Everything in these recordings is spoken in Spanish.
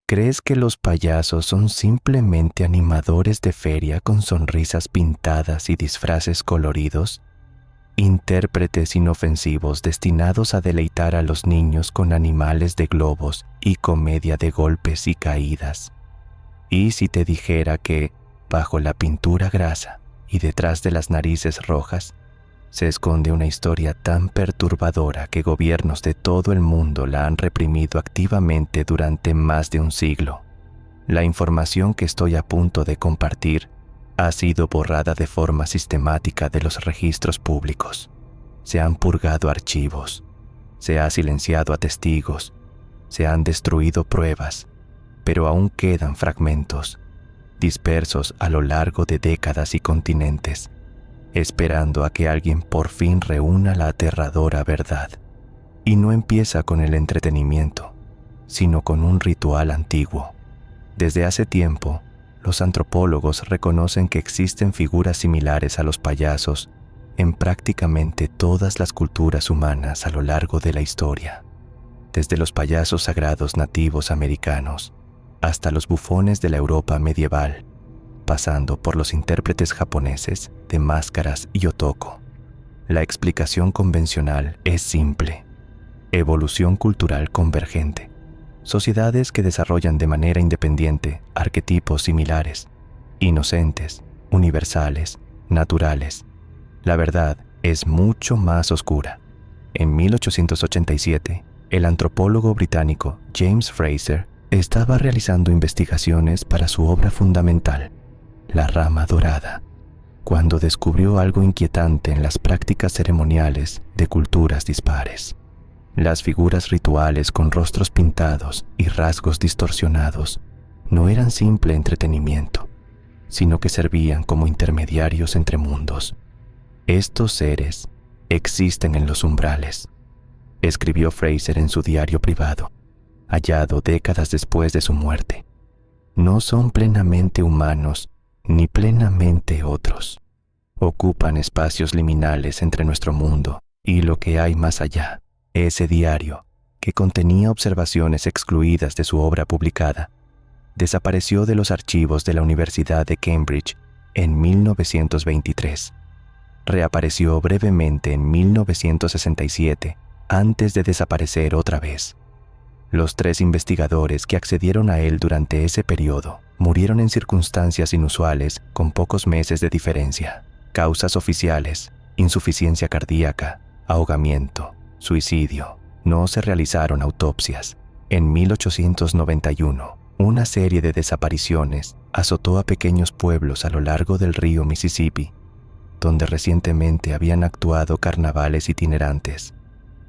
¿Crees que los payasos son simplemente animadores de feria con sonrisas pintadas y disfraces coloridos? Intérpretes inofensivos destinados a deleitar a los niños con animales de globos y comedia de golpes y caídas. ¿Y si te dijera que, bajo la pintura grasa y detrás de las narices rojas, se esconde una historia tan perturbadora que gobiernos de todo el mundo la han reprimido activamente durante más de un siglo? La información que estoy a punto de compartir ha sido borrada de forma sistemática de los registros públicos. Se han purgado archivos, se ha silenciado a testigos, se han destruido pruebas, pero aún quedan fragmentos, dispersos a lo largo de décadas y continentes, esperando a que alguien por fin reúna la aterradora verdad. Y no empieza con el entretenimiento, sino con un ritual antiguo. Desde hace tiempo, los antropólogos reconocen que existen figuras similares a los payasos en prácticamente todas las culturas humanas a lo largo de la historia, desde los payasos sagrados nativos americanos hasta los bufones de la Europa medieval, pasando por los intérpretes japoneses de máscaras y otoko. La explicación convencional es simple: evolución cultural convergente. Sociedades que desarrollan de manera independiente arquetipos similares, inocentes, universales, naturales. La verdad es mucho más oscura. En 1887, el antropólogo británico James Frazer estaba realizando investigaciones para su obra fundamental, La rama dorada, cuando descubrió algo inquietante en las prácticas ceremoniales de culturas dispares. Las figuras rituales con rostros pintados y rasgos distorsionados no eran simple entretenimiento, sino que servían como intermediarios entre mundos. Estos seres existen en los umbrales, escribió Frazer en su diario privado, hallado décadas después de su muerte. No son plenamente humanos ni plenamente otros. Ocupan espacios liminales entre nuestro mundo y lo que hay más allá. Ese diario, que contenía observaciones excluidas de su obra publicada, desapareció de los archivos de la Universidad de Cambridge en 1923. Reapareció brevemente en 1967, antes de desaparecer otra vez. Los 3 investigadores que accedieron a él durante ese periodo murieron en circunstancias inusuales con pocos meses de diferencia. Causas oficiales: insuficiencia cardíaca, ahogamiento, suicidio. No se realizaron autopsias. En 1891, una serie de desapariciones azotó a pequeños pueblos a lo largo del río Mississippi, donde recientemente habían actuado carnavales itinerantes.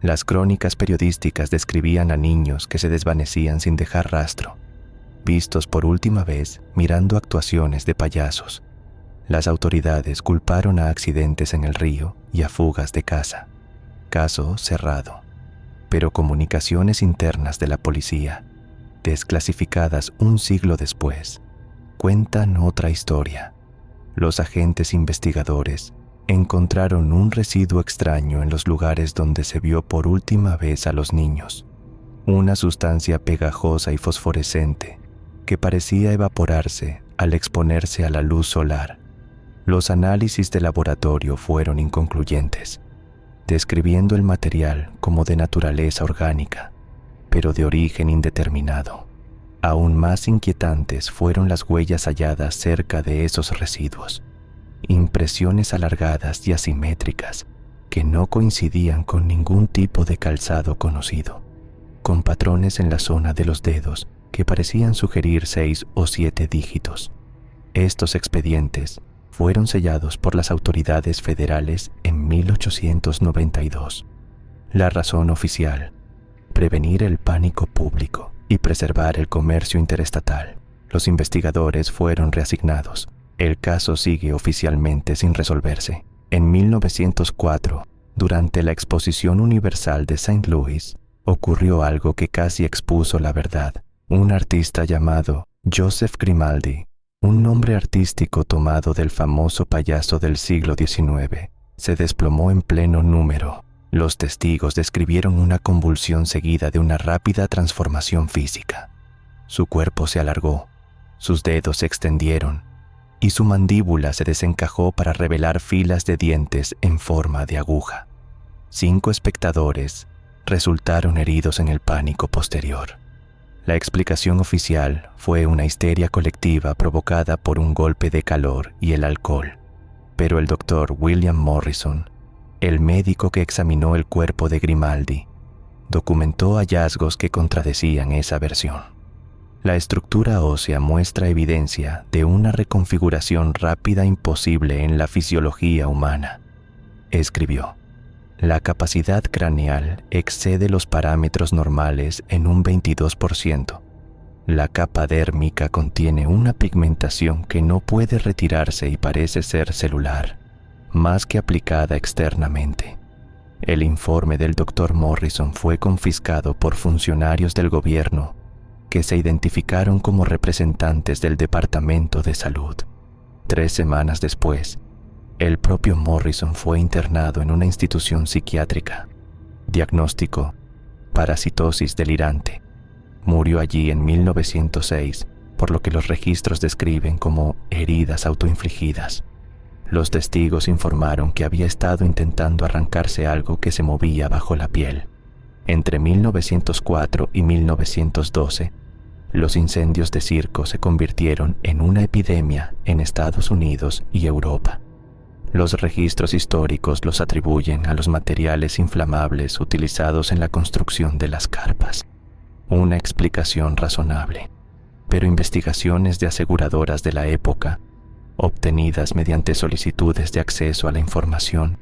Las crónicas periodísticas describían a niños que se desvanecían sin dejar rastro, vistos por última vez mirando actuaciones de payasos. Las autoridades culparon a accidentes en el río y a fugas de caza. Caso cerrado. Pero comunicaciones internas de la policía, desclasificadas un siglo después, cuentan otra historia. Los agentes investigadores encontraron un residuo extraño en los lugares donde se vio por última vez a los niños. Una sustancia pegajosa y fosforescente que parecía evaporarse al exponerse a la luz solar. Los análisis de laboratorio fueron inconcluyentes, describiendo el material como de naturaleza orgánica, pero de origen indeterminado. Aún más inquietantes fueron las huellas halladas cerca de esos residuos, impresiones alargadas y asimétricas que no coincidían con ningún tipo de calzado conocido, con patrones en la zona de los dedos que parecían sugerir 6 o 7 dígitos. Estos expedientes fueron sellados por las autoridades federales en 1892. La razón oficial: prevenir el pánico público y preservar el comercio interestatal. Los investigadores fueron reasignados. El caso sigue oficialmente sin resolverse. En 1904, durante la Exposición Universal de St. Louis, ocurrió algo que casi expuso la verdad. Un artista llamado Joseph Grimaldi, un nombre artístico tomado del famoso payaso del siglo XIX, se desplomó en pleno número. Los testigos describieron una convulsión seguida de una rápida transformación física. Su cuerpo se alargó, sus dedos se extendieron y su mandíbula se desencajó para revelar filas de dientes en forma de aguja. 5 espectadores resultaron heridos en el pánico posterior. La explicación oficial fue una histeria colectiva provocada por un golpe de calor y el alcohol, pero el doctor William Morrison, el médico que examinó el cuerpo de Grimaldi, documentó hallazgos que contradecían esa versión. La estructura ósea muestra evidencia de una reconfiguración rápida imposible en la fisiología humana. Escribió: la capacidad craneal excede los parámetros normales en un 22%. La capa dérmica contiene una pigmentación que no puede retirarse y parece ser celular, más que aplicada externamente. El informe del Dr. Morrison fue confiscado por funcionarios del gobierno que se identificaron como representantes del Departamento de Salud. 3 semanas después, el propio Morrison fue internado en una institución psiquiátrica. Diagnóstico: parasitosis delirante. Murió allí en 1906, por lo que los registros describen como heridas autoinfligidas. Los testigos informaron que había estado intentando arrancarse algo que se movía bajo la piel. Entre 1904 y 1912, los incendios de circo se convirtieron en una epidemia en Estados Unidos y Europa. Los registros históricos los atribuyen a los materiales inflamables utilizados en la construcción de las carpas. Una explicación razonable, pero investigaciones de aseguradoras de la época, obtenidas mediante solicitudes de acceso a la información,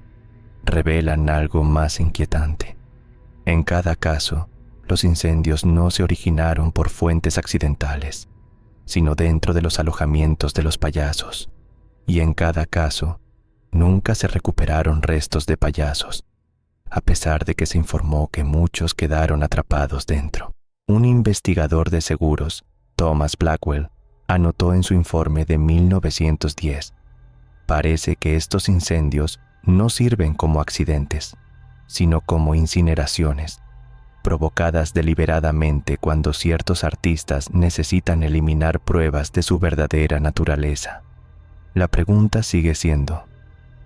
revelan algo más inquietante. En cada caso, los incendios no se originaron por fuentes accidentales, sino dentro de los alojamientos de los payasos, y en cada caso, nunca se recuperaron restos de payasos, a pesar de que se informó que muchos quedaron atrapados dentro. Un investigador de seguros, Thomas Blackwell, anotó en su informe de 1910: parece que estos incendios no sirven como accidentes, sino como incineraciones, provocadas deliberadamente cuando ciertos artistas necesitan eliminar pruebas de su verdadera naturaleza. La pregunta sigue siendo: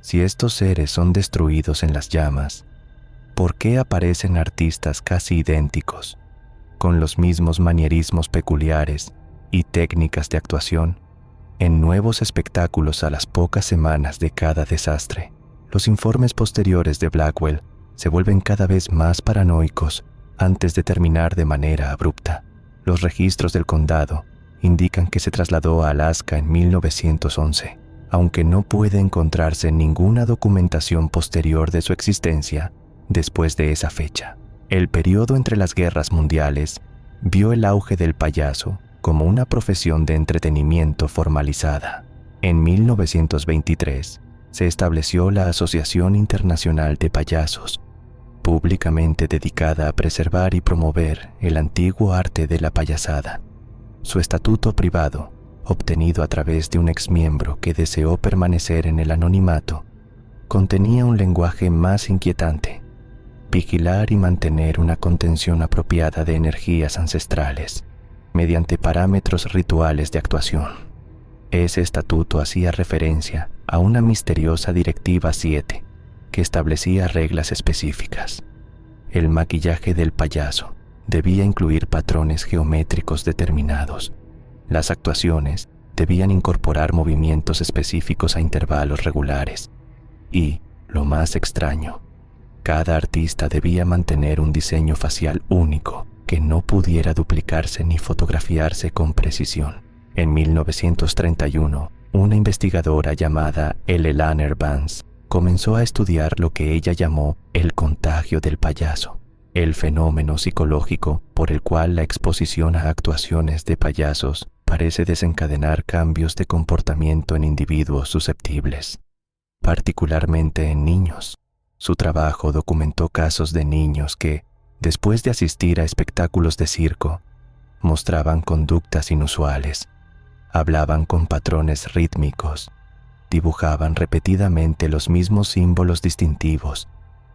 si estos seres son destruidos en las llamas, ¿por qué aparecen artistas casi idénticos, con los mismos manierismos peculiares y técnicas de actuación, en nuevos espectáculos a las pocas semanas de cada desastre? Los informes posteriores de Blackwell se vuelven cada vez más paranoicos antes de terminar de manera abrupta. Los registros del condado indican que se trasladó a Alaska en 1911, aunque no puede encontrarse ninguna documentación posterior de su existencia después de esa fecha. El periodo entre las guerras mundiales vio el auge del payaso como una profesión de entretenimiento formalizada. En 1923 se estableció la Asociación Internacional de Payasos, públicamente dedicada a preservar y promover el antiguo arte de la payasada. Su estatuto privado, obtenido a través de un exmiembro que deseó permanecer en el anonimato, contenía un lenguaje más inquietante: vigilar y mantener una contención apropiada de energías ancestrales, mediante parámetros rituales de actuación. Ese estatuto hacía referencia a una misteriosa Directiva 7, que establecía reglas específicas. El maquillaje del payaso debía incluir patrones geométricos determinados. Las actuaciones debían incorporar movimientos específicos a intervalos regulares. Y, lo más extraño, cada artista debía mantener un diseño facial único que no pudiera duplicarse ni fotografiarse con precisión. En 1931, una investigadora llamada L. Lanner Vance comenzó a estudiar lo que ella llamó el contagio del payaso, el fenómeno psicológico por el cual la exposición a actuaciones de payasos parece desencadenar cambios de comportamiento en individuos susceptibles, particularmente en niños. Su trabajo documentó casos de niños que, después de asistir a espectáculos de circo, mostraban conductas inusuales, hablaban con patrones rítmicos, dibujaban repetidamente los mismos símbolos distintivos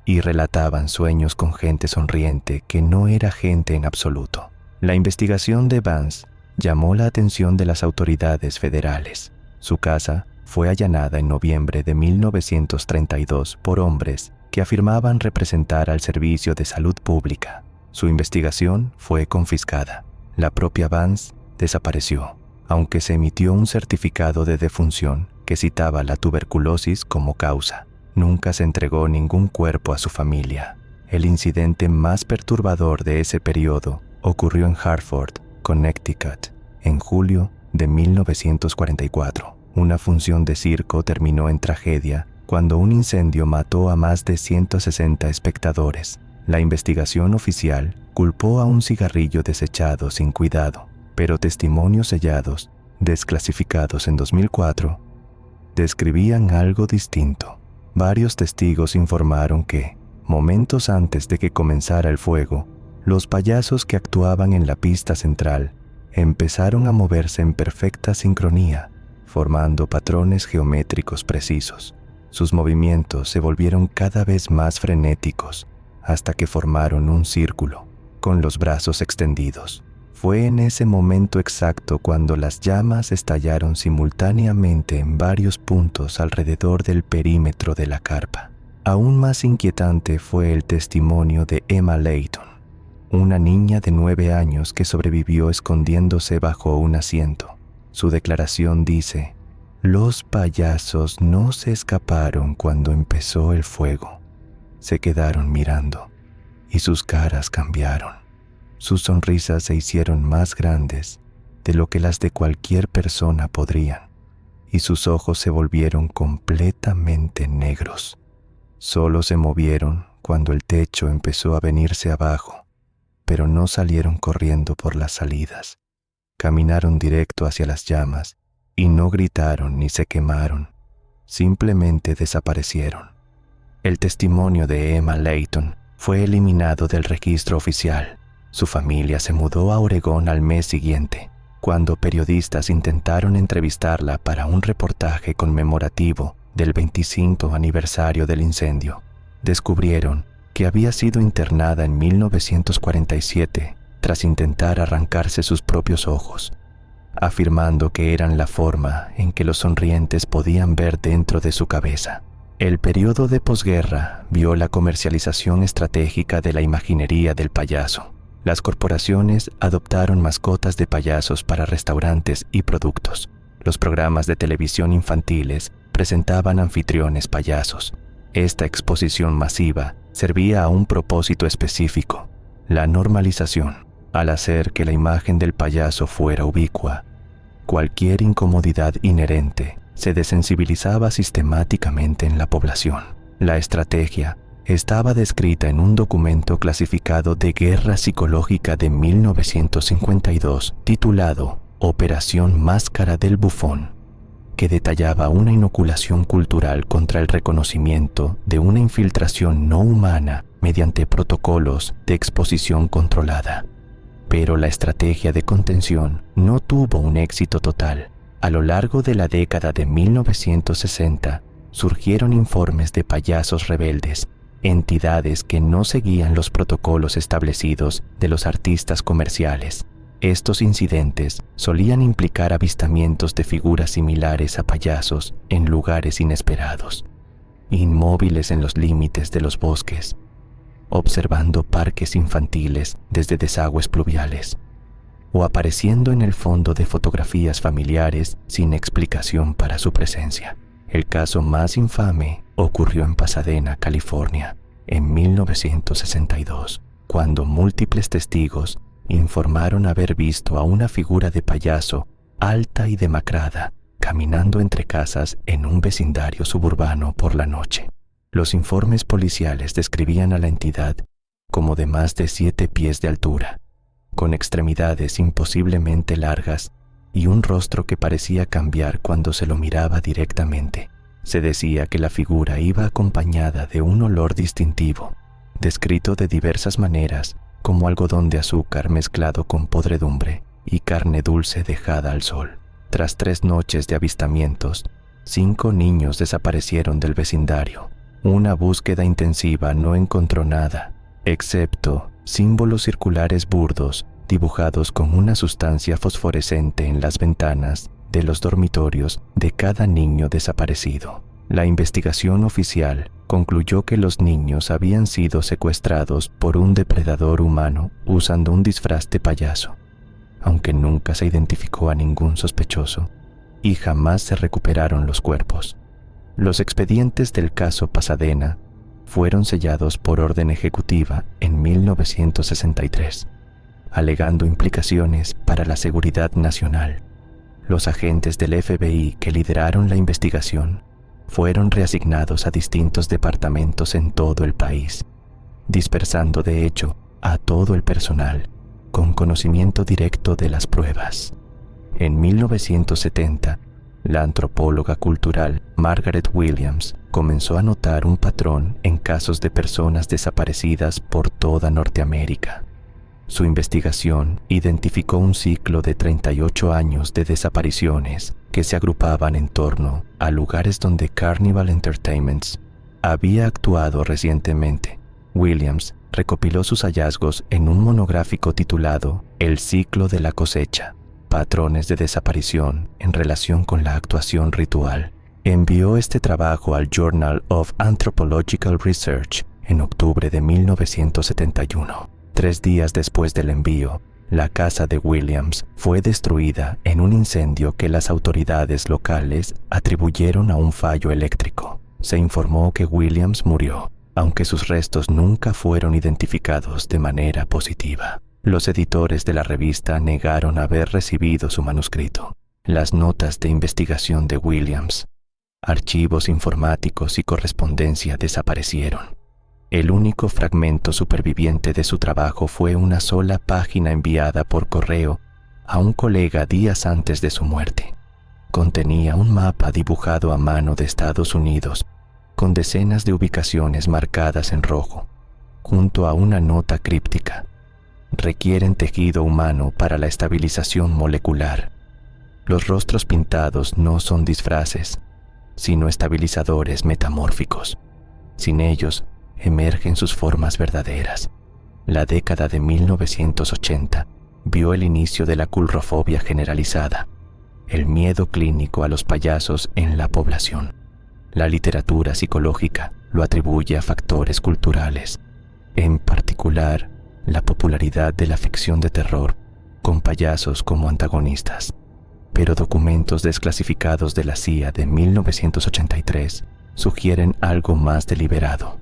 y relataban sueños con gente sonriente que no era gente en absoluto. La investigación de Vance llamó la atención de las autoridades federales. Su casa fue allanada en noviembre de 1932 por hombres que afirmaban representar al Servicio de Salud Pública. Su investigación fue confiscada. La propia Vance desapareció, aunque se emitió un certificado de defunción que citaba la tuberculosis como causa. Nunca se entregó ningún cuerpo a su familia. El incidente más perturbador de ese periodo ocurrió en Hartford, Connecticut, en julio de 1944. Una función de circo terminó en tragedia cuando un incendio mató a más de 160 espectadores. La investigación oficial culpó a un cigarrillo desechado sin cuidado, pero testimonios sellados, desclasificados en 2004, describían algo distinto. Varios testigos informaron que, momentos antes de que comenzara el fuego, los payasos que actuaban en la pista central empezaron a moverse en perfecta sincronía, formando patrones geométricos precisos. Sus movimientos se volvieron cada vez más frenéticos hasta que formaron un círculo, con los brazos extendidos. Fue en ese momento exacto cuando las llamas estallaron simultáneamente en varios puntos alrededor del perímetro de la carpa. Aún más inquietante fue el testimonio de Emma Layton, una niña de 9 años que sobrevivió escondiéndose bajo un asiento. Su declaración dice: "Los payasos no se escaparon cuando empezó el fuego. Se quedaron mirando y sus caras cambiaron. Sus sonrisas se hicieron más grandes de lo que las de cualquier persona podrían, y sus ojos se volvieron completamente negros. Solo se movieron cuando el techo empezó a venirse abajo, pero no salieron corriendo por las salidas. Caminaron directo hacia las llamas y no gritaron ni se quemaron, simplemente desaparecieron". El testimonio de Emma Layton fue eliminado del registro oficial. Su familia se mudó a Oregón al mes siguiente, cuando periodistas intentaron entrevistarla para un reportaje conmemorativo del 25 aniversario del incendio. Descubrieron que había sido internada en 1947 tras intentar arrancarse sus propios ojos, afirmando que eran la forma en que los sonrientes podían ver dentro de su cabeza. El periodo de posguerra vio la comercialización estratégica de la imaginería del payaso. Las corporaciones adoptaron mascotas de payasos para restaurantes y productos. Los programas de televisión infantiles presentaban anfitriones payasos. Esta exposición masiva servía a un propósito específico: la normalización. Al hacer que la imagen del payaso fuera ubicua, cualquier incomodidad inherente se desensibilizaba sistemáticamente en la población. La estrategia estaba descrita en un documento clasificado de guerra psicológica de 1952 titulado Operación Máscara del Bufón, que detallaba una inoculación cultural contra el reconocimiento de una infiltración no humana mediante protocolos de exposición controlada. Pero la estrategia de contención no tuvo un éxito total. A lo largo de la década de 1960, surgieron informes de payasos rebeldes, entidades que no seguían los protocolos establecidos de los artistas comerciales. Estos incidentes solían implicar avistamientos de figuras similares a payasos en lugares inesperados, inmóviles en los límites de los bosques, observando parques infantiles desde desagües pluviales, o apareciendo en el fondo de fotografías familiares sin explicación para su presencia. El caso más infame ocurrió en Pasadena, California, en 1962, cuando múltiples testigos informaron haber visto a una figura de payaso alta y demacrada caminando entre casas en un vecindario suburbano por la noche. Los informes policiales describían a la entidad como de más de 7 pies de altura, con extremidades imposiblemente largas y un rostro que parecía cambiar cuando se lo miraba directamente. Se decía que la figura iba acompañada de un olor distintivo, descrito de diversas maneras como algodón de azúcar mezclado con podredumbre y carne dulce dejada al sol. Tras 3 noches de avistamientos, 5 niños desaparecieron del vecindario. Una búsqueda intensiva no encontró nada, excepto símbolos circulares burdos dibujados con una sustancia fosforescente en las ventanas de los dormitorios de cada niño desaparecido. La investigación oficial concluyó que los niños habían sido secuestrados por un depredador humano usando un disfraz de payaso, aunque nunca se identificó a ningún sospechoso y jamás se recuperaron los cuerpos. Los expedientes del caso Pasadena fueron sellados por orden ejecutiva en 1963, alegando implicaciones para la seguridad nacional. Los agentes del FBI que lideraron la investigación fueron reasignados a distintos departamentos en todo el país, dispersando de hecho a todo el personal con conocimiento directo de las pruebas. En 1970, la antropóloga cultural Margaret Williams comenzó a notar un patrón en casos de personas desaparecidas por toda Norteamérica. Su investigación identificó un ciclo de 38 años de desapariciones que se agrupaban en torno a lugares donde Carnival Entertainments había actuado recientemente. Williams recopiló sus hallazgos en un monográfico titulado El ciclo de la cosecha, patrones de desaparición en relación con la actuación ritual. Envió este trabajo al Journal of Anthropological Research en octubre de 1971. 3 días después del envío, la casa de Williams fue destruida en un incendio que las autoridades locales atribuyeron a un fallo eléctrico. Se informó que Williams murió, aunque sus restos nunca fueron identificados de manera positiva. Los editores de la revista negaron haber recibido su manuscrito. Las notas de investigación de Williams, archivos informáticos y correspondencia desaparecieron. El único fragmento superviviente de su trabajo fue una sola página enviada por correo a un colega días antes de su muerte. Contenía un mapa dibujado a mano de Estados Unidos, con decenas de ubicaciones marcadas en rojo, junto a una nota críptica: requieren tejido humano para la estabilización molecular. Los rostros pintados no son disfraces, sino estabilizadores metamórficos. Sin ellos, emergen sus formas verdaderas. La década de 1980 vio el inicio de la culrofobia generalizada, el miedo clínico a los payasos en la población. La literatura psicológica lo atribuye a factores culturales, en particular la popularidad de la ficción de terror con payasos como antagonistas. Pero documentos desclasificados de la CIA de 1983 sugieren algo más deliberado.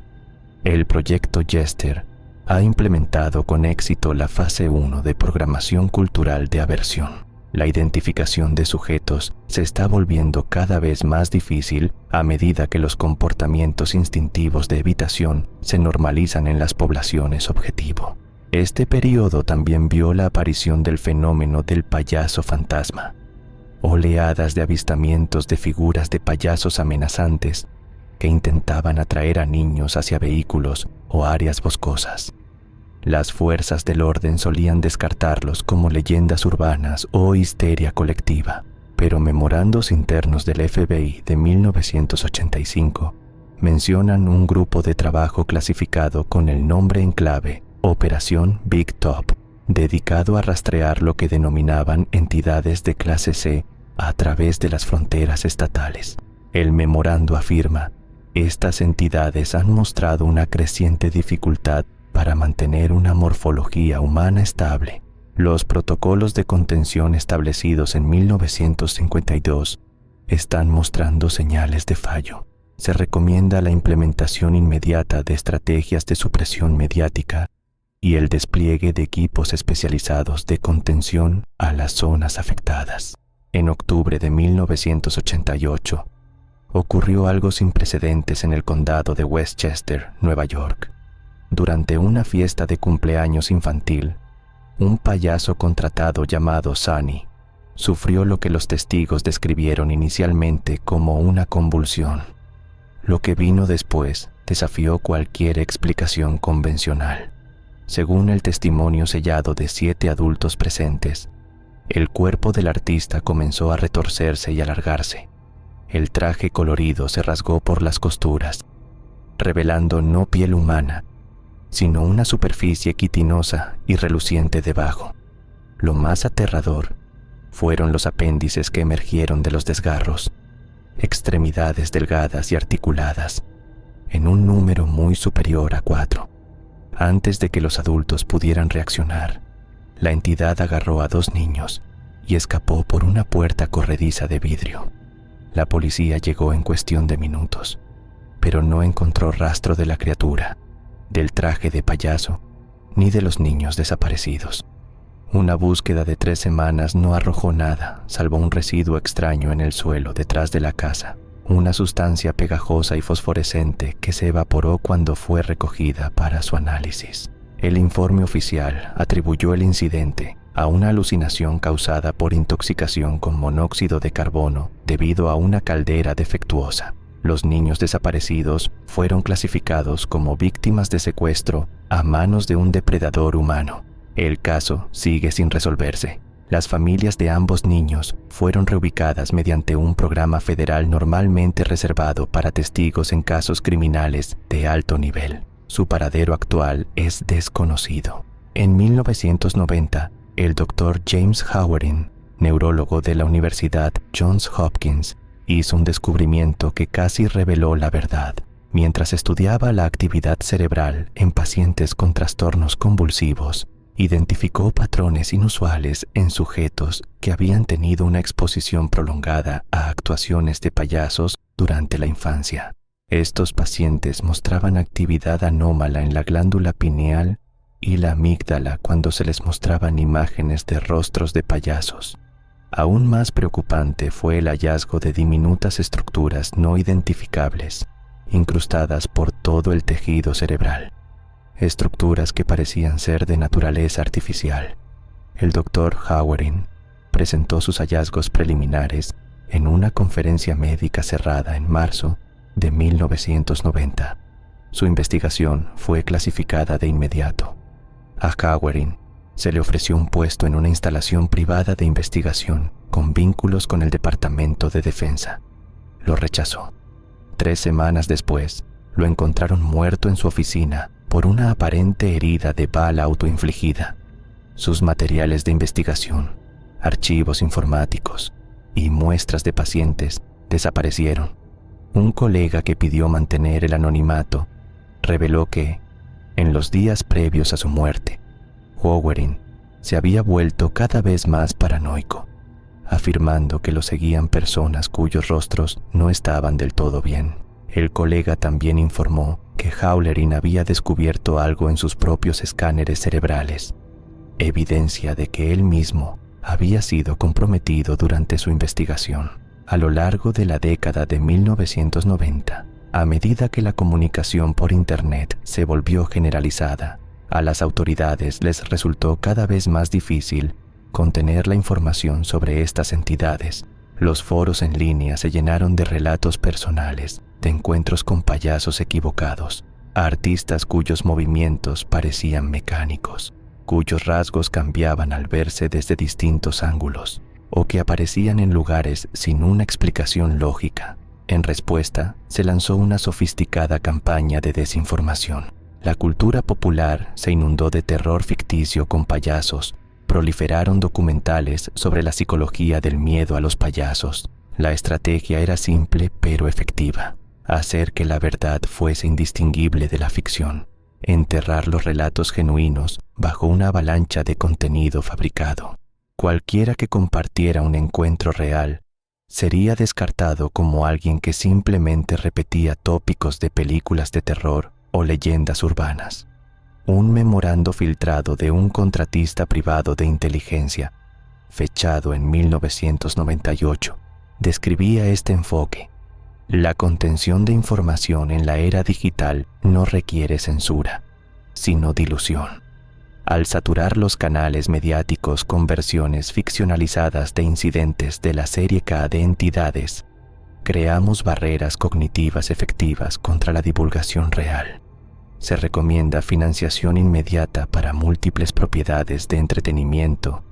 El proyecto Jester ha implementado con éxito la fase 1 de programación cultural de aversión. La identificación de sujetos se está volviendo cada vez más difícil a medida que los comportamientos instintivos de evitación se normalizan en las poblaciones objetivo. Este periodo también vio la aparición del fenómeno del payaso fantasma. Oleadas de avistamientos de figuras de payasos amenazantes que intentaban atraer a niños hacia vehículos o áreas boscosas. Las fuerzas del orden solían descartarlos como leyendas urbanas o histeria colectiva, pero memorandos internos del FBI de 1985 mencionan un grupo de trabajo clasificado con el nombre en clave Operación Big Top, dedicado a rastrear lo que denominaban entidades de clase C a través de las fronteras estatales. El memorando afirma: estas entidades han mostrado una creciente dificultad para mantener una morfología humana estable. Los protocolos de contención establecidos en 1952 están mostrando señales de fallo. Se recomienda la implementación inmediata de estrategias de supresión mediática y el despliegue de equipos especializados de contención a las zonas afectadas. En octubre de 1988, ocurrió algo sin precedentes en el condado de Westchester, Nueva York. Durante una fiesta de cumpleaños infantil, un payaso contratado llamado Sunny sufrió lo que los testigos describieron inicialmente como una convulsión. Lo que vino después desafió cualquier explicación convencional. Según el testimonio sellado de 7 adultos presentes, el cuerpo del artista comenzó a retorcerse y alargarse. El traje colorido se rasgó por las costuras, revelando no piel humana, sino una superficie quitinosa y reluciente debajo. Lo más aterrador fueron los apéndices que emergieron de los desgarros, extremidades delgadas y articuladas, en un número muy superior a 4. Antes de que los adultos pudieran reaccionar, la entidad agarró a 2 niños y escapó por una puerta corrediza de vidrio. La policía llegó en cuestión de minutos, pero no encontró rastro de la criatura, del traje de payaso, ni de los niños desaparecidos. Una búsqueda de 3 semanas no arrojó nada, salvo un residuo extraño en el suelo detrás de la casa, una sustancia pegajosa y fosforescente que se evaporó cuando fue recogida para su análisis. El informe oficial atribuyó el incidente a una alucinación causada por intoxicación con monóxido de carbono debido a una caldera defectuosa. Los niños desaparecidos fueron clasificados como víctimas de secuestro a manos de un depredador humano. El caso sigue sin resolverse. Las familias de ambos niños fueron reubicadas mediante un programa federal normalmente reservado para testigos en casos criminales de alto nivel. Su paradero actual es desconocido. En 1990, el Dr. James Hauerin, neurólogo de la Universidad Johns Hopkins, hizo un descubrimiento que casi reveló la verdad. Mientras estudiaba la actividad cerebral en pacientes con trastornos convulsivos, identificó patrones inusuales en sujetos que habían tenido una exposición prolongada a actuaciones de payasos durante la infancia. Estos pacientes mostraban actividad anómala en la glándula pineal y la amígdala cuando se les mostraban imágenes de rostros de payasos. Aún más preocupante fue el hallazgo de diminutas estructuras no identificables, incrustadas por todo el tejido cerebral. Estructuras que parecían ser de naturaleza artificial. El Dr. Hauerin presentó sus hallazgos preliminares en una conferencia médica cerrada en marzo de 1990. Su investigación fue clasificada de inmediato. A Hauerin se le ofreció un puesto en una instalación privada de investigación con vínculos con el Departamento de Defensa. Lo rechazó. 3 semanas después, lo encontraron muerto en su oficina por una aparente herida de bala autoinfligida. Sus materiales de investigación, archivos informáticos y muestras de pacientes desaparecieron. Un colega que pidió mantener el anonimato reveló que, en los días previos a su muerte, Hauerin se había vuelto cada vez más paranoico, afirmando que lo seguían personas cuyos rostros no estaban del todo bien. El colega también informó que Hauerin había descubierto algo en sus propios escáneres cerebrales, evidencia de que él mismo había sido comprometido durante su investigación. A lo largo de la década de 1990, a medida que la comunicación por Internet se volvió generalizada, a las autoridades les resultó cada vez más difícil contener la información sobre estas entidades. Los foros en línea se llenaron de relatos personales, de encuentros con payasos equivocados, artistas cuyos movimientos parecían mecánicos, cuyos rasgos cambiaban al verse desde distintos ángulos, o que aparecían en lugares sin una explicación lógica. En respuesta, se lanzó una sofisticada campaña de desinformación. La cultura popular se inundó de terror ficticio con payasos. Proliferaron documentales sobre la psicología del miedo a los payasos. La estrategia era simple pero efectiva: hacer que la verdad fuese indistinguible de la ficción, enterrar los relatos genuinos bajo una avalancha de contenido fabricado. Cualquiera que compartiera un encuentro real sería descartado como alguien que simplemente repetía tópicos de películas de terror o leyendas urbanas. Un memorando filtrado de un contratista privado de inteligencia, fechado en 1998, describía este enfoque: la contención de información en la era digital no requiere censura, sino dilución. Al saturar los canales mediáticos con versiones ficcionalizadas de incidentes de la serie K de entidades, creamos barreras cognitivas efectivas contra la divulgación real. Se recomienda financiación inmediata para múltiples propiedades de entretenimiento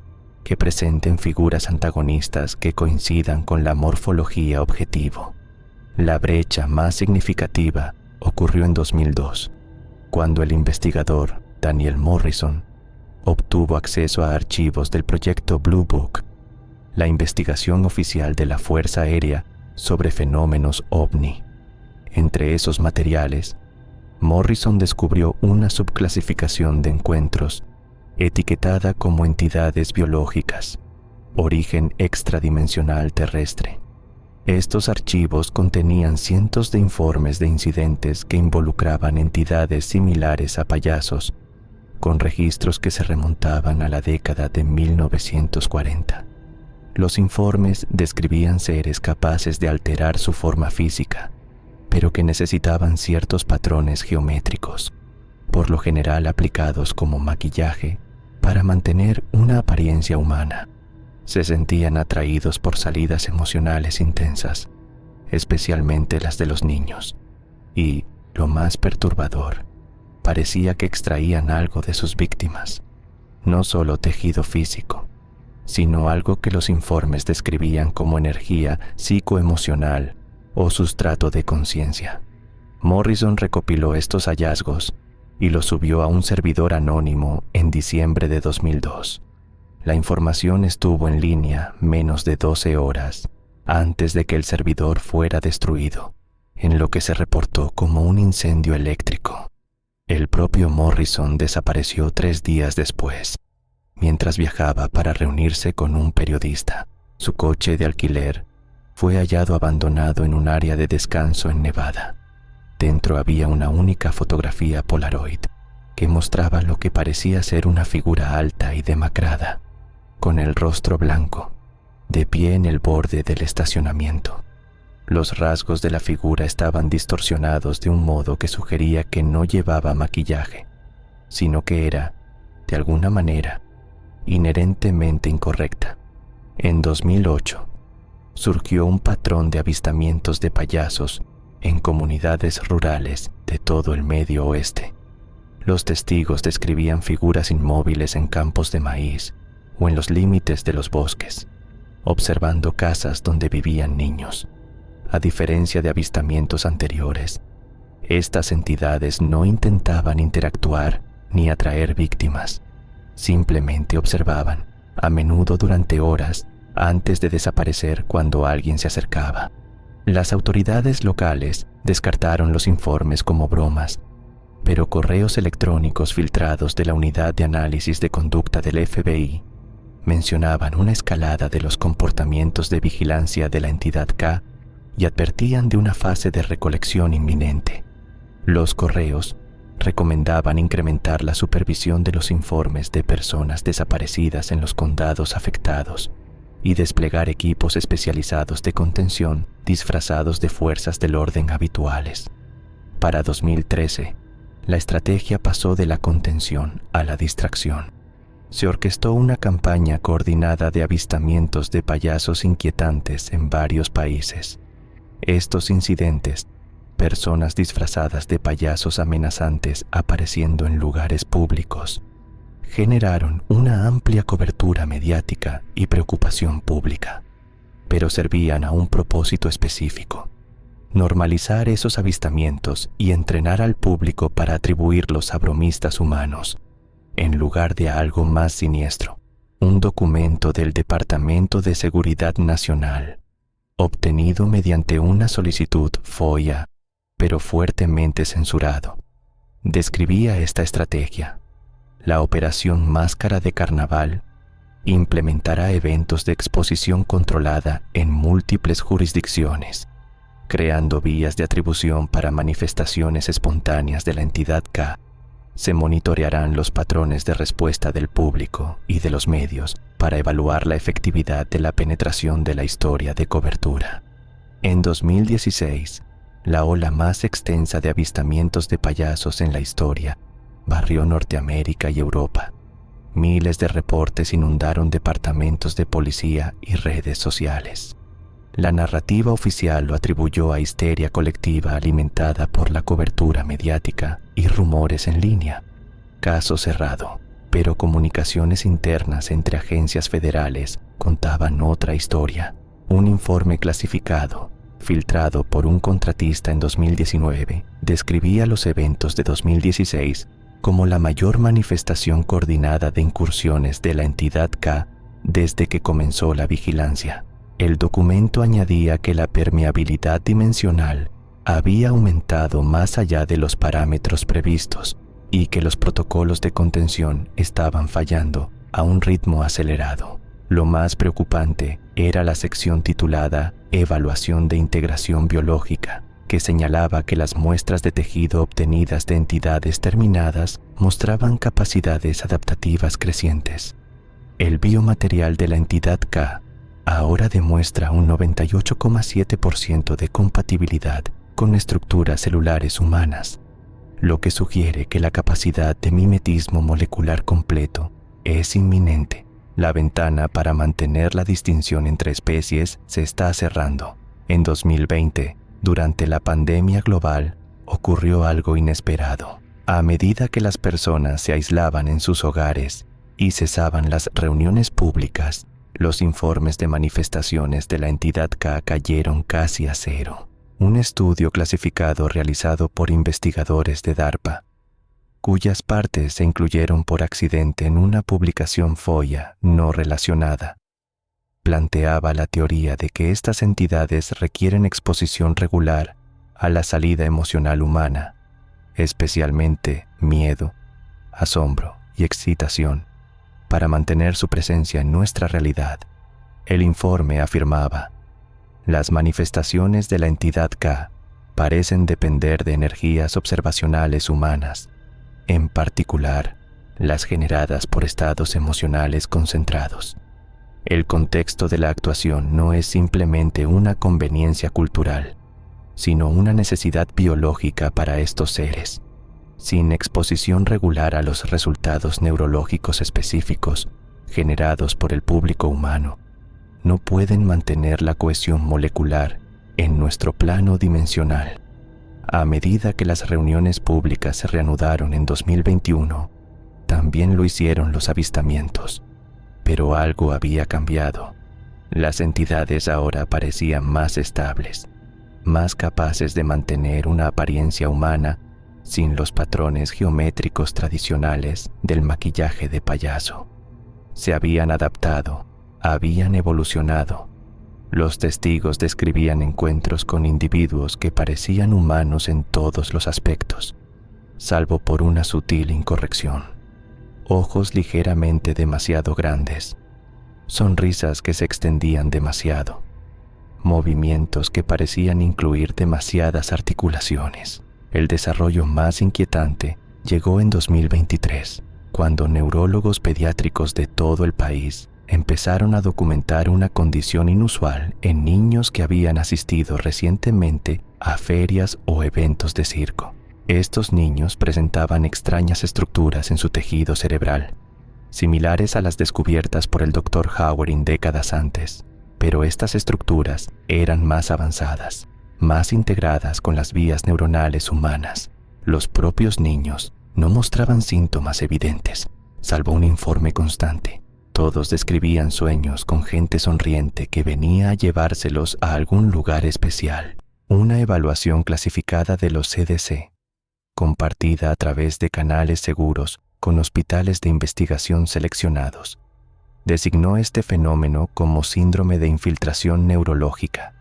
que presenten figuras antagonistas que coincidan con la morfología objetivo. La brecha más significativa ocurrió en 2002, cuando el investigador Daniel Morrison obtuvo acceso a archivos del proyecto Blue Book, la investigación oficial de la Fuerza Aérea sobre fenómenos OVNI. Entre esos materiales, Morrison descubrió una subclasificación de encuentros etiquetada como entidades biológicas, origen extradimensional terrestre. Estos archivos contenían cientos de informes de incidentes que involucraban entidades similares a payasos, con registros que se remontaban a la década de 1940. Los informes describían seres capaces de alterar su forma física, pero que necesitaban ciertos patrones geométricos, por lo general aplicados como maquillaje para mantener una apariencia humana. Se sentían atraídos por salidas emocionales intensas, especialmente las de los niños, y, lo más perturbador, parecía que extraían algo de sus víctimas, no solo tejido físico, sino algo que los informes describían como energía psicoemocional o sustrato de conciencia. Morrison recopiló estos hallazgos y los subió a un servidor anónimo en diciembre de 2002. La información estuvo en línea menos de 12 horas antes de que el servidor fuera destruido, en lo que se reportó como un incendio eléctrico. El propio Morrison desapareció 3 días después, mientras viajaba para reunirse con un periodista. Su coche de alquiler fue hallado abandonado en un área de descanso en Nevada. Dentro había una única fotografía Polaroid que mostraba lo que parecía ser una figura alta y demacrada, con el rostro blanco, de pie en el borde del estacionamiento. Los rasgos de la figura estaban distorsionados de un modo que sugería que no llevaba maquillaje, sino que era, de alguna manera, inherentemente incorrecta. En 2008, surgió un patrón de avistamientos de payasos en comunidades rurales de todo el Medio Oeste. Los testigos describían figuras inmóviles en campos de maíz o en los límites de los bosques, observando casas donde vivían niños. A diferencia de avistamientos anteriores, estas entidades no intentaban interactuar ni atraer víctimas, simplemente observaban, a menudo durante horas, antes de desaparecer cuando alguien se acercaba. Las autoridades locales descartaron los informes como bromas, pero correos electrónicos filtrados de la Unidad de Análisis de Conducta del FBI mencionaban una escalada de los comportamientos de vigilancia de la entidad K y advertían de una fase de recolección inminente. Los correos recomendaban incrementar la supervisión de los informes de personas desaparecidas en los condados afectados y desplegar equipos especializados de contención disfrazados de fuerzas del orden habituales. Para 2013, la estrategia pasó de la contención a la distracción. Se orquestó una campaña coordinada de avistamientos de payasos inquietantes en varios países. Estos incidentes, personas disfrazadas de payasos amenazantes apareciendo en lugares públicos, generaron una amplia cobertura mediática y preocupación pública, pero servían a un propósito específico: normalizar esos avistamientos y entrenar al público para atribuirlos a bromistas humanos, en lugar de a algo más siniestro. Un documento del Departamento de Seguridad Nacional, obtenido mediante una solicitud FOIA, pero fuertemente censurado, describía esta estrategia. La operación Máscara de Carnaval implementará eventos de exposición controlada en múltiples jurisdicciones, creando vías de atribución para manifestaciones espontáneas de la entidad K. Se monitorearán los patrones de respuesta del público y de los medios para evaluar la efectividad de la penetración de la historia de cobertura. En 2016, la ola más extensa de avistamientos de payasos en la historia barrió Norteamérica y Europa. Miles de reportes inundaron departamentos de policía y redes sociales. La narrativa oficial lo atribuyó a histeria colectiva alimentada por la cobertura mediática y rumores en línea. Caso cerrado, pero comunicaciones internas entre agencias federales contaban otra historia. Un informe clasificado, filtrado por un contratista en 2019, describía los eventos de 2016 como la mayor manifestación coordinada de incursiones de la entidad K desde que comenzó la vigilancia. El documento añadía que la permeabilidad dimensional había aumentado más allá de los parámetros previstos y que los protocolos de contención estaban fallando a un ritmo acelerado. Lo más preocupante era la sección titulada Evaluación de Integración Biológica, que señalaba que las muestras de tejido obtenidas de entidades terminadas mostraban capacidades adaptativas crecientes. El biomaterial de la entidad K ahora demuestra un 98,7% de compatibilidad con estructuras celulares humanas, lo que sugiere que la capacidad de mimetismo molecular completo es inminente. La ventana para mantener la distinción entre especies se está cerrando. En 2020, durante la pandemia global, ocurrió algo inesperado. A medida que las personas se aislaban en sus hogares y cesaban las reuniones públicas, los informes de manifestaciones de la entidad K cayeron casi a cero. Un estudio clasificado realizado por investigadores de DARPA, cuyas partes se incluyeron por accidente en una publicación FOIA no relacionada, planteaba la teoría de que estas entidades requieren exposición regular a la salida emocional humana, especialmente miedo, asombro y excitación, para mantener su presencia en nuestra realidad. El informe afirmaba: las manifestaciones de la entidad K parecen depender de energías observacionales humanas, en particular las generadas por estados emocionales concentrados. El contexto de la actuación no es simplemente una conveniencia cultural, sino una necesidad biológica para estos seres. Sin exposición regular a los resultados neurológicos específicos generados por el público humano, no pueden mantener la cohesión molecular en nuestro plano dimensional. A medida que las reuniones públicas se reanudaron en 2021, también lo hicieron los avistamientos. Pero algo había cambiado. Las entidades ahora parecían más estables, más capaces de mantener una apariencia humana sin los patrones geométricos tradicionales del maquillaje de payaso. Se habían adaptado, habían evolucionado. Los testigos describían encuentros con individuos que parecían humanos en todos los aspectos, salvo por una sutil incorrección. Ojos ligeramente demasiado grandes, sonrisas que se extendían demasiado, movimientos que parecían incluir demasiadas articulaciones. El desarrollo más inquietante llegó en 2023, cuando neurólogos pediátricos de todo el país empezaron a documentar una condición inusual en niños que habían asistido recientemente a ferias o eventos de circo. Estos niños presentaban extrañas estructuras en su tejido cerebral, similares a las descubiertas por el Dr. Howering décadas antes, pero estas estructuras eran más avanzadas, más integradas con las vías neuronales humanas. Los propios niños no mostraban síntomas evidentes, salvo un informe constante. Todos describían sueños con gente sonriente que venía a llevárselos a algún lugar especial. Una evaluación clasificada de los CDC, compartida a través de canales seguros con hospitales de investigación seleccionados, designó este fenómeno como síndrome de infiltración neurológica.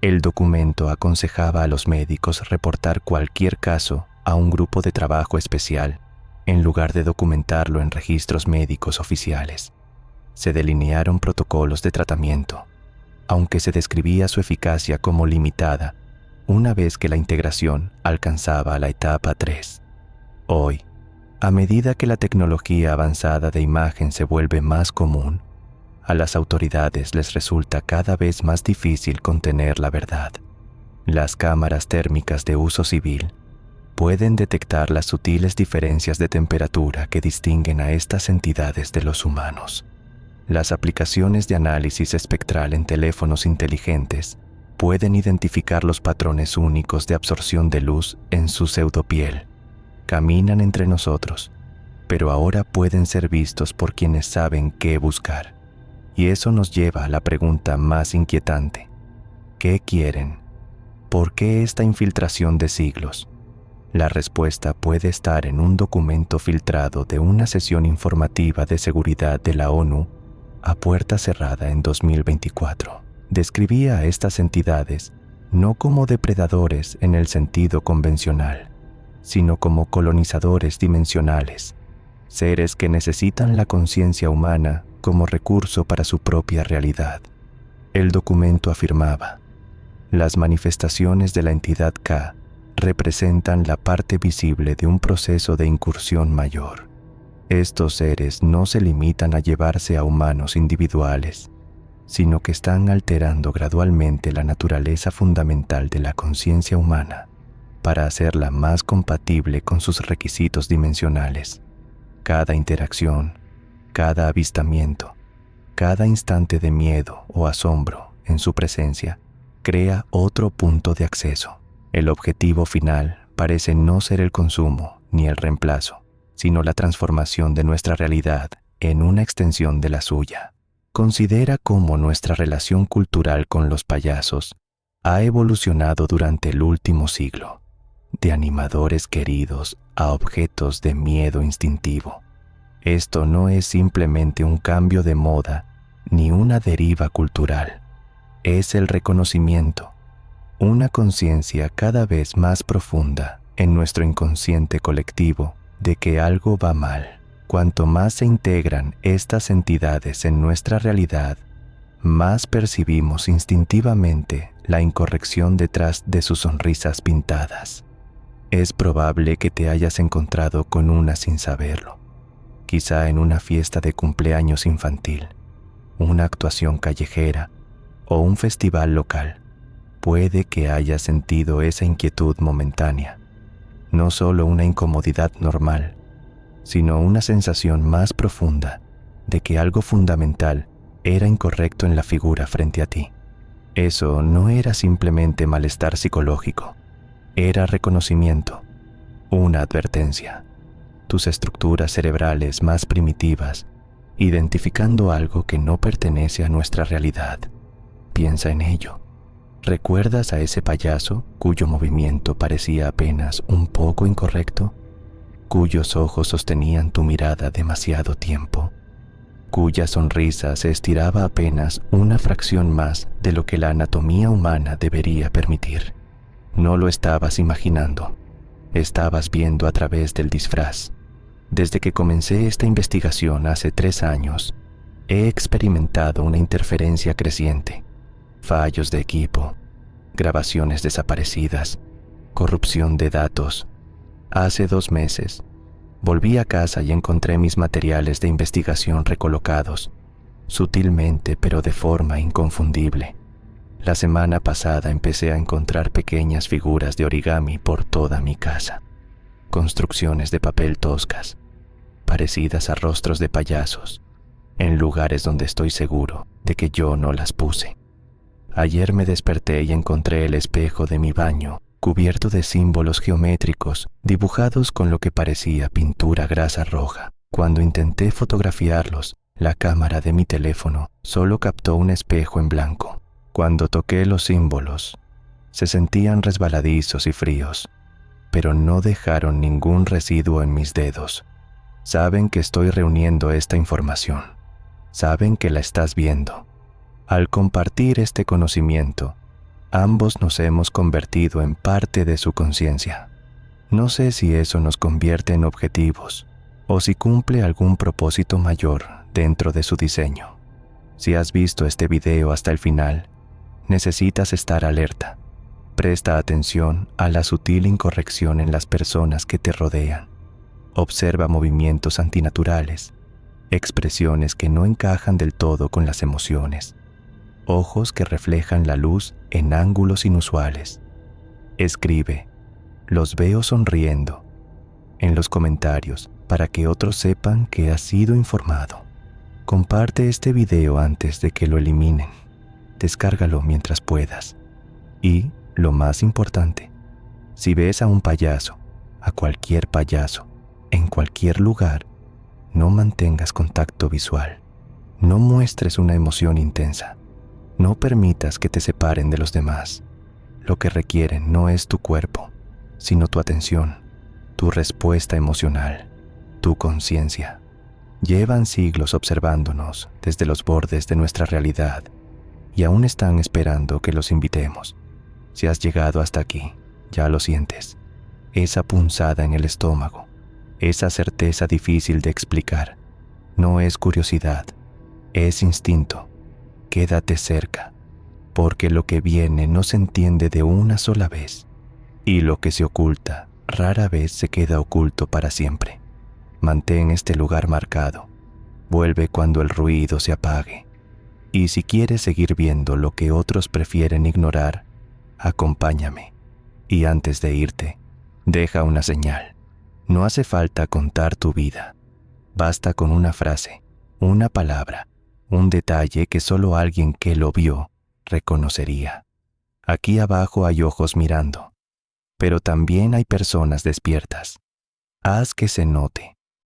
El documento aconsejaba a los médicos reportar cualquier caso a un grupo de trabajo especial, en lugar de documentarlo en registros médicos oficiales. Se delinearon protocolos de tratamiento, aunque se describía su eficacia como limitada una vez que la integración alcanzaba la etapa 3. Hoy, a medida que la tecnología avanzada de imagen se vuelve más común, a las autoridades les resulta cada vez más difícil contener la verdad. Las cámaras térmicas de uso civil pueden detectar las sutiles diferencias de temperatura que distinguen a estas entidades de los humanos. Las aplicaciones de análisis espectral en teléfonos inteligentes pueden identificar los patrones únicos de absorción de luz en su pseudopiel. Caminan entre nosotros, pero ahora pueden ser vistos por quienes saben qué buscar. Y eso nos lleva a la pregunta más inquietante: ¿qué quieren? ¿Por qué esta infiltración de siglos? La respuesta puede estar en un documento filtrado de una sesión informativa de seguridad de la ONU a puerta cerrada en 2024. Describía a estas entidades no como depredadores en el sentido convencional, sino como colonizadores dimensionales, seres que necesitan la conciencia humana como recurso para su propia realidad. El documento afirmaba: las manifestaciones de la entidad K representan la parte visible de un proceso de incursión mayor. Estos seres no se limitan a llevarse a humanos individuales, sino que están alterando gradualmente la naturaleza fundamental de la conciencia humana para hacerla más compatible con sus requisitos dimensionales. Cada interacción, cada avistamiento, cada instante de miedo o asombro en su presencia crea otro punto de acceso. El objetivo final parece no ser el consumo ni el reemplazo, sino la transformación de nuestra realidad en una extensión de la suya. Considera cómo nuestra relación cultural con los payasos ha evolucionado durante el último siglo, de animadores queridos a objetos de miedo instintivo. Esto no es simplemente un cambio de moda ni una deriva cultural. Es el reconocimiento, una conciencia cada vez más profunda en nuestro inconsciente colectivo de que algo va mal. Cuanto más se integran estas entidades en nuestra realidad, más percibimos instintivamente la incorrección detrás de sus sonrisas pintadas. Es probable que te hayas encontrado con una sin saberlo, quizá en una fiesta de cumpleaños infantil, una actuación callejera o un festival local. Puede que hayas sentido esa inquietud momentánea, no solo una incomodidad normal, sino una sensación más profunda de que algo fundamental era incorrecto en la figura frente a ti. Eso no era simplemente malestar psicológico, era reconocimiento, una advertencia. Tus estructuras cerebrales más primitivas, identificando algo que no pertenece a nuestra realidad. Piensa en ello. ¿Recuerdas a ese payaso cuyo movimiento parecía apenas un poco incorrecto? Cuyos ojos sostenían tu mirada demasiado tiempo, cuya sonrisa se estiraba apenas una fracción más de lo que la anatomía humana debería permitir? No lo estabas imaginando, estabas viendo a través del disfraz. Desde que comencé esta investigación hace 3 años, he experimentado una interferencia creciente, fallos de equipo, grabaciones desaparecidas, corrupción de datos. Hace 2 meses, volví a casa y encontré mis materiales de investigación recolocados, sutilmente pero de forma inconfundible. La semana pasada empecé a encontrar pequeñas figuras de origami por toda mi casa, construcciones de papel toscas, parecidas a rostros de payasos, en lugares donde estoy seguro de que yo no las puse. Ayer me desperté y encontré el espejo de mi baño cubierto de símbolos geométricos dibujados con lo que parecía pintura grasa roja. Cuando intenté fotografiarlos, la cámara de mi teléfono solo captó un espejo en blanco. Cuando toqué los símbolos, se sentían resbaladizos y fríos, pero no dejaron ningún residuo en mis dedos. Saben que estoy reuniendo esta información. Saben que la estás viendo. Al compartir este conocimiento, ambos nos hemos convertido en parte de su conciencia. No sé si eso nos convierte en objetivos o si cumple algún propósito mayor dentro de su diseño. Si has visto este video hasta el final, necesitas estar alerta. Presta atención a la sutil incorrección en las personas que te rodean. Observa movimientos antinaturales, expresiones que no encajan del todo con las emociones, ojos que reflejan la luz en ángulos inusuales. Escribe: los veo sonriendo en los comentarios para que otros sepan que has sido informado. Comparte este video antes de que lo eliminen. Descárgalo mientras puedas. Y, lo más importante, si ves a un payaso, a cualquier payaso, en cualquier lugar, no mantengas contacto visual. No muestres una emoción intensa. No permitas que te separen de los demás. Lo que requieren no es tu cuerpo, sino tu atención. tu respuesta emocional, tu conciencia. Llevan siglos observándonos desde los bordes de nuestra realidad y aún están esperando que los invitemos. Si has llegado hasta aquí, ya lo sientes. Esa punzada en el estómago, esa certeza difícil de explicar. No es curiosidad, es instinto. Quédate cerca, porque lo que viene no se entiende de una sola vez, y lo que se oculta rara vez se queda oculto para siempre. Mantén este lugar marcado. Vuelve cuando el ruido se apague. Y si quieres seguir viendo lo que otros prefieren ignorar, acompáñame. Y antes de irte, deja una señal. No hace falta contar tu vida. Basta con una frase, una palabra, un detalle que solo alguien que lo vio reconocería. Aquí abajo hay ojos mirando, pero también hay personas despiertas. Haz que se note.